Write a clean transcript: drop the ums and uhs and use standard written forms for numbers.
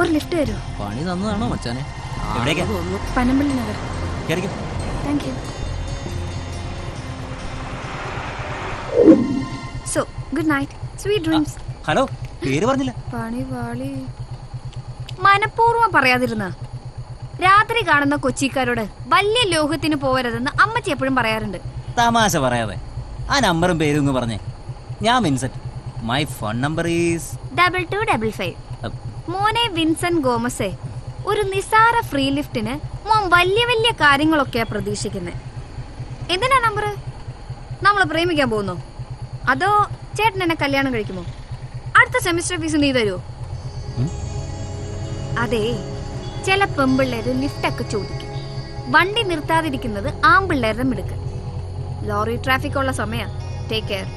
ഒരു ലിഫ്റ്റ് തരൂ. പണി തന്നതാണോ മച്ചാനെ? Panampilly Nagar. Thank you. So good night, sweet dreams. Hello, പേര് പറഞ്ഞില്ല. പണിവാളി. മനഃപൂർവ്വം പറയാതിരുന്ന. രാത്രി കാണുന്ന കൊച്ചിക്കാരോട് വലിയ ലോകത്തിന് പോകരുതെന്ന് അമ്മച്ചി എപ്പോഴും പറയാറുണ്ട്. തമാശ പറയാതെ ആ നമ്പറും പേരും പറഞ്ഞേ. ഞാൻ Vincent. My phone number is 2255. മോനെ വിൻസെന്റ് ഗോമസേ, ഒരു നിസാര ഫ്രീ ലിഫ്റ്റിന് മോൻ വലിയ വലിയ കാര്യങ്ങളൊക്കെയാ പ്രതീക്ഷിക്കുന്നത്. എന്തിനാ നമ്പർ? നമ്മൾ പ്രേമിക്കാൻ പോകുന്നോ? അതോ ചേട്ടൻ എന്നെ കല്യാണം കഴിക്കുമോ? അടുത്ത സെമിസ്റ്റർ ഫീസ് നീ തരുമോ? അതെ, ചില പെമ്പിള്ളേര് ലിഫ്റ്റൊക്കെ ചോദിക്കും. വണ്ടി നിർത്താതിരിക്കുന്നത് ആമ്പിള്ളേരുടെ മിടുക്ക്. ലോറി ട്രാഫിക് ഉള്ള സമയം. Take care.